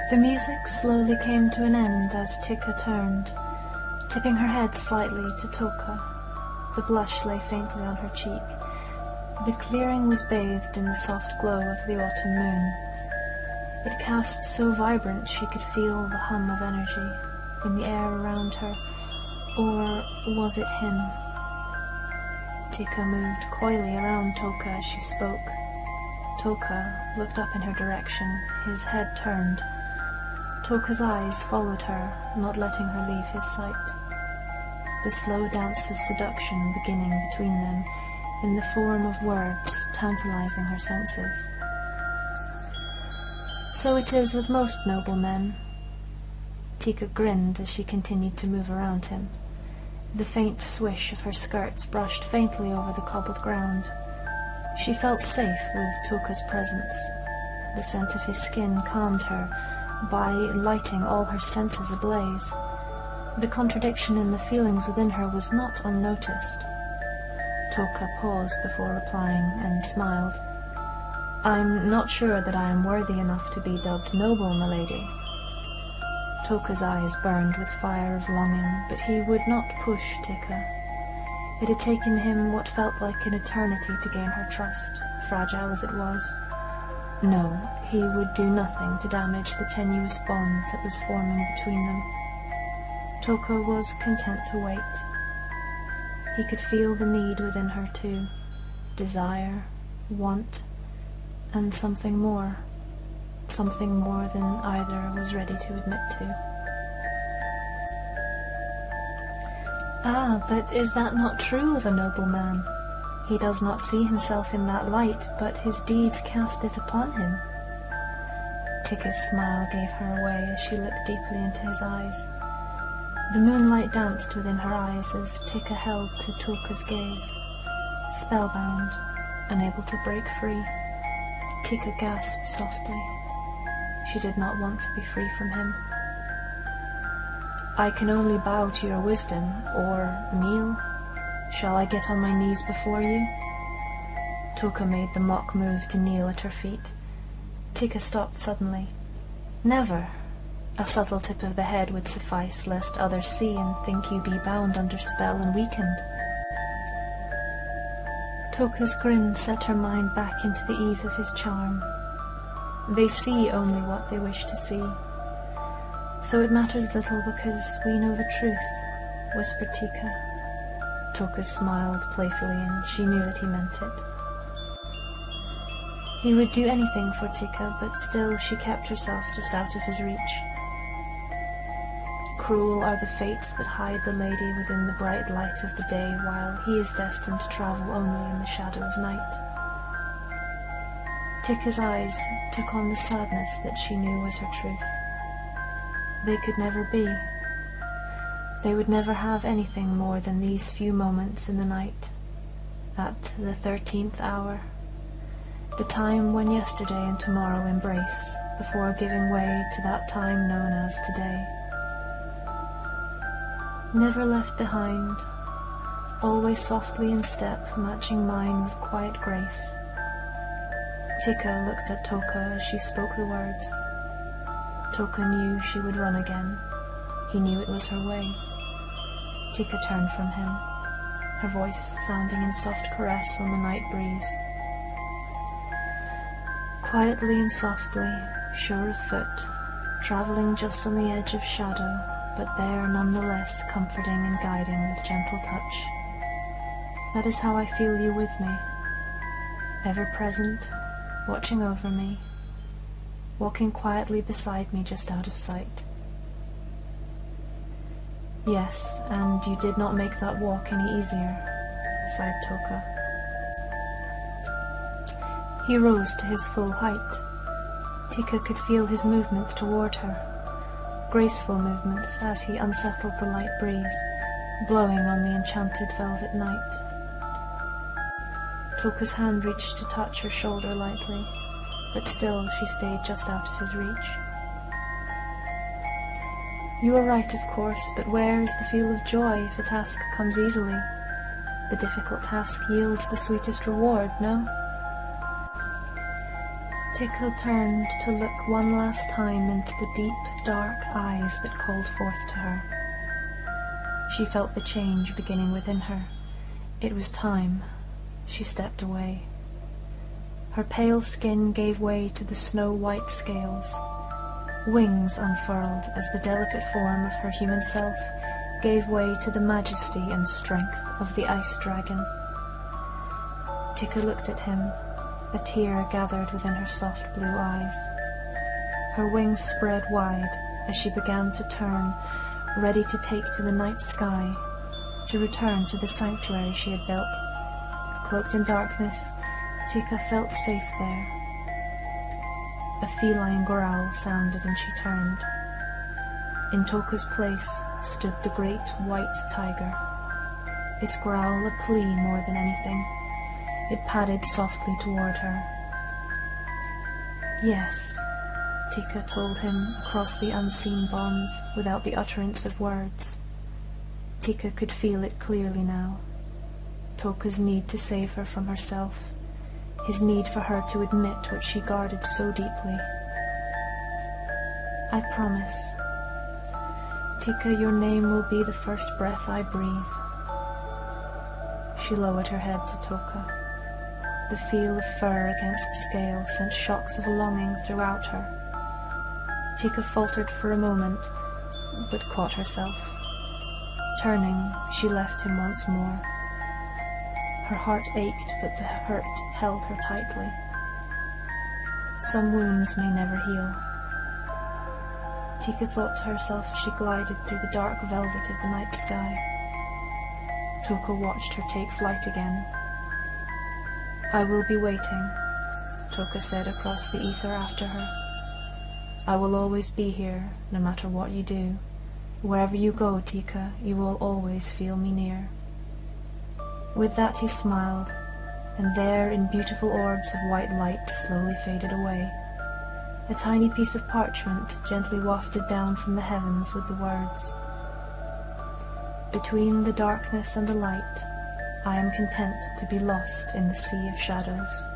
The music slowly came to an end as Tika turned, tipping her head slightly to Toka. The blush lay faintly on her cheek. The clearing was bathed in the soft glow of the autumn moon. It cast so vibrant she could feel the hum of energy in the air around her. Or was it him? Tika moved coyly around Toka as she spoke. Toka looked up in her direction, his head turned. Toka's eyes followed her, not letting her leave his sight. The slow dance of seduction beginning between them, in the form of words, tantalizing her senses. So it is with most noble men. Tika grinned as she continued to move around him. The faint swish of her skirts brushed faintly over the cobbled ground. She felt safe with Toka's presence. The scent of his skin calmed her by lighting all her senses ablaze. The contradiction in the feelings within her was not unnoticed. Toka paused before replying and smiled. "I'm not sure that I am worthy enough to be dubbed noble, milady." Toka's eyes burned with fire of longing, but he would not push Tika. It had taken him what felt like an eternity to gain her trust, fragile as it was. No, he would do nothing to damage the tenuous bond that was forming between them. Toka was content to wait. He could feel the need within her too, desire, want, and something more than either was ready to admit to. "Ah, but is that not true of a noble man? He does not see himself in that light, but his deeds cast it upon him." Tika's smile gave her away as she looked deeply into his eyes. The moonlight danced within her eyes as Tika held to Toka's gaze. Spellbound, unable to break free, Tika gasped softly. She did not want to be free from him. "I can only bow to your wisdom, or kneel. Shall I get on my knees before you?" Toka made the mock move to kneel at her feet. Tika stopped suddenly. "Never. A subtle tip of the head would suffice, lest others see and think you be bound under spell and weakened." Toka's grin set her mind back into the ease of his charm. "They see only what they wish to see. So it matters little because we know the truth," whispered Tika. Toka smiled playfully, and she knew that he meant it. He would do anything for Tika, but still she kept herself just out of his reach. Cruel are the fates that hide the lady within the bright light of the day, while he is destined to travel only in the shadow of night. Tika's eyes took on the sadness that she knew was her truth. They could never be. They would never have anything more than these few moments in the night, at the 13th hour, the time when yesterday and tomorrow embrace, before giving way to that time known as today. Never left behind, always softly in step, matching mine with quiet grace. Tika looked at Toka as she spoke the words. Toka knew she would run again. He knew it was her way. Tika turned from him, her voice sounding in soft caress on the night breeze. Quietly and softly, sure of foot, traveling just on the edge of shadow, but there nonetheless comforting and guiding with gentle touch. That is how I feel you with me, ever present, watching over me, walking quietly beside me just out of sight. Yes, and you did not make that walk any easier, sighed Toka. He rose to his full height. Tika could feel his movement toward her, graceful movements as he unsettled the light breeze, blowing on the enchanted velvet night. Toka's hand reached to touch her shoulder lightly, but still she stayed just out of his reach. You are right, of course, but where is the feel of joy if a task comes easily? The difficult task yields the sweetest reward, no? Tika turned to look one last time into the deep, dark eyes that called forth to her. She felt the change beginning within her. It was time. She stepped away. Her pale skin gave way to the snow-white scales. Wings unfurled as the delicate form of her human self gave way to the majesty and strength of the ice dragon. Tika looked at him. A tear gathered within her soft blue eyes. Her wings spread wide as she began to turn, ready to take to the night sky, to return to the sanctuary she had built. Cloaked in darkness, Tika felt safe there. A feline growl sounded and she turned. In Toka's place stood the great white tiger. Its growl a plea more than anything. It padded softly toward her. Yes, Tika told him across the unseen bonds without the utterance of words. Tika could feel it clearly now. Toka's need to save her from herself, his need for her to admit what she guarded so deeply. I promise. Tika, your name will be the first breath I breathe. She lowered her head to Toka. The feel of fur against scale sent shocks of longing throughout her. Tika faltered for a moment, but caught herself. Turning, she left him once more. Her heart ached, but the hurt held her tightly. Some wounds may never heal. Tika thought to herself as she glided through the dark velvet of the night sky. Toka watched her take flight again. I will be waiting, Toka said across the ether after her. I will always be here, no matter what you do. Wherever you go, Tika, you will always feel me near. With that he smiled, and there in beautiful orbs of white light slowly faded away. A tiny piece of parchment gently wafted down from the heavens with the words, "Between the darkness and the light, I am content to be lost in the sea of shadows."